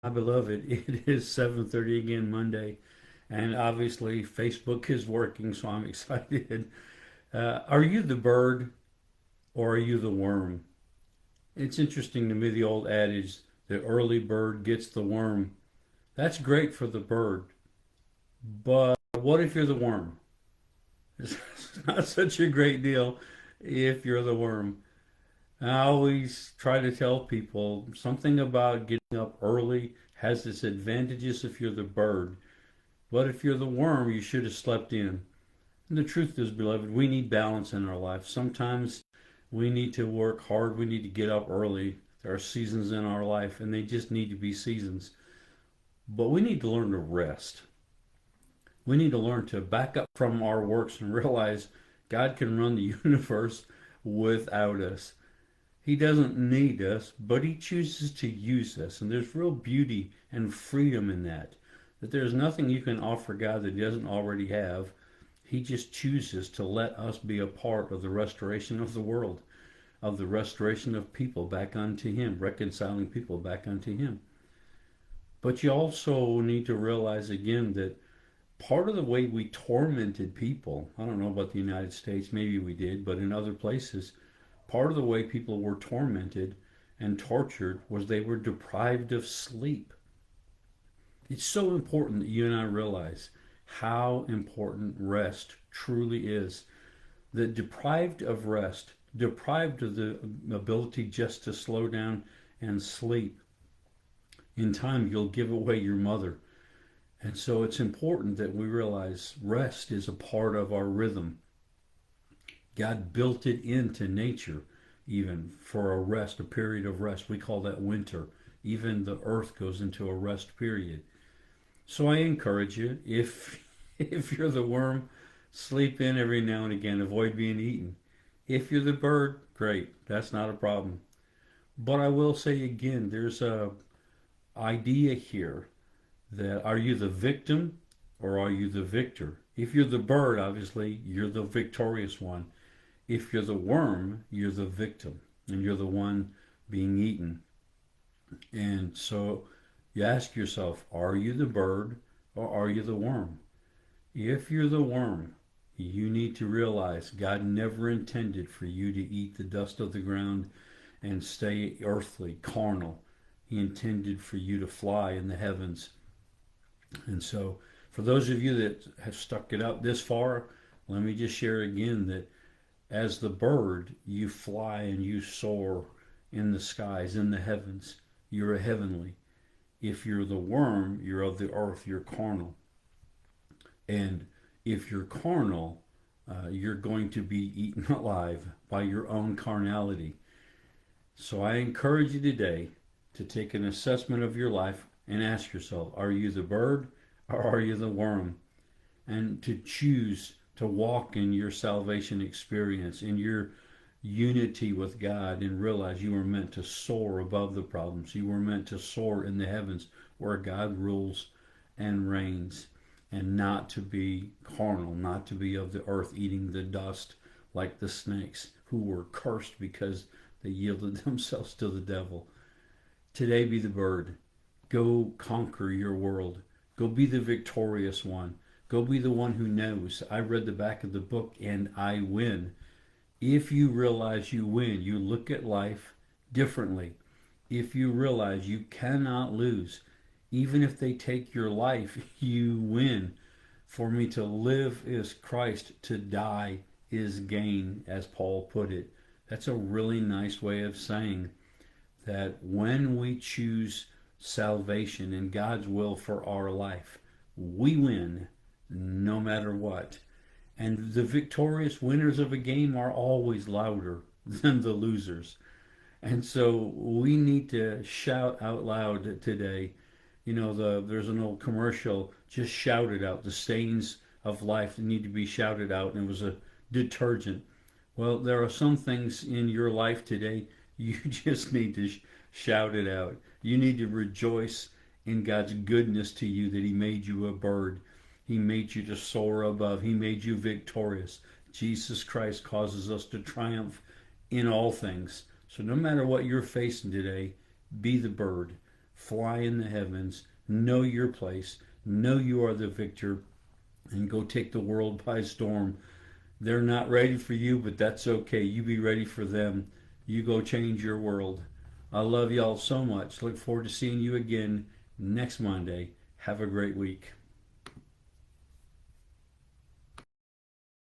My beloved, it is 7:30 again Monday, and obviously Facebook is working, so I'm excited. Are you the bird or are you the worm? It's interesting to me the old adage, the early bird gets the worm. That's great for the bird, but what if you're the worm? It's not such a great deal if you're the worm. I always try to tell people something about getting up early has its advantages if you're the bird. But if you're the worm, you should have slept in. And the truth is, beloved, we need balance in our life. Sometimes we need to work hard. We need to get up early. There are seasons in our life, and they just need to be seasons. But we need to learn to rest. We need to learn to back up from our works and realize God can run the universe without us. He doesn't need us, but He chooses to use us. And there's real beauty and freedom in that. That there's nothing you can offer God that He doesn't already have. He just chooses to let us be a part of the restoration of the world, of the restoration of people back unto Him, reconciling people back unto Him. But you also need to realize again that part of the way we tormented people, I don't know about the United States, maybe we did, but in other places, part of the way people were tormented and tortured was they were deprived of sleep. It's so important that you and I realize how important rest truly is. That deprived of rest, deprived of the ability just to slow down and sleep, in time you'll give away your mother. And so it's important that we realize rest is a part of our rhythm. God built it into nature, even for a rest, a period of rest. We call that winter. Even the earth goes into a rest period. So I encourage you, if you're the worm, sleep in every now and again. Avoid being eaten. If you're the bird, great. That's not a problem. But I will say again, there's a idea here that are you the victim or are you the victor? If you're the bird, obviously, you're the victorious one. If you're the worm, you're the victim and you're the one being eaten. And so you ask yourself, are you the bird or are you the worm? If you're the worm, you need to realize God never intended for you to eat the dust of the ground and stay earthly, carnal. He intended for you to fly in the heavens. And so, for those of you that have stuck it out this far, let me just share again that as the bird, you fly and you soar in the skies, in the heavens. You're a heavenly. If you're the worm, you're of the earth, you're carnal. And if you're carnal, you're going to be eaten alive by your own carnality. So I encourage you today to take an assessment of your life and ask yourself, are you the bird or are you the worm? And to choose to walk in your salvation experience, in your unity with God, and realize you were meant to soar above the problems. You were meant to soar in the heavens where God rules and reigns, and not to be carnal, not to be of the earth eating the dust like the snakes who were cursed because they yielded themselves to the devil. Today be the bird. Go conquer your world. Go be the victorious one. Go be the one who knows. I read the back of the book and I win. If you realize you win, you look at life differently. If you realize you cannot lose, even if they take your life, you win. For me to live is Christ, to die is gain, as Paul put it. That's a really nice way of saying that when we choose salvation and God's will for our life, we win no matter what. And the victorious winners of a game are always louder than the losers. And so we need to shout out loud today. There's an old commercial, just shout it out. The stains of life need to be shouted out, and it was a detergent. Well, there are some things in your life today you just need to shout it out. You need to rejoice in God's goodness to you that He made you a bird. He made you to soar above. He made you victorious. Jesus Christ causes us to triumph in all things. So no matter what you're facing today, be the bird. fly in the heavens, know your place, know you are the victor, and go take the world by storm. They're not ready for you, but that's okay. You be ready for them. You go change your world. I love y'all so much. Look forward to seeing you again next Monday. Have a great week.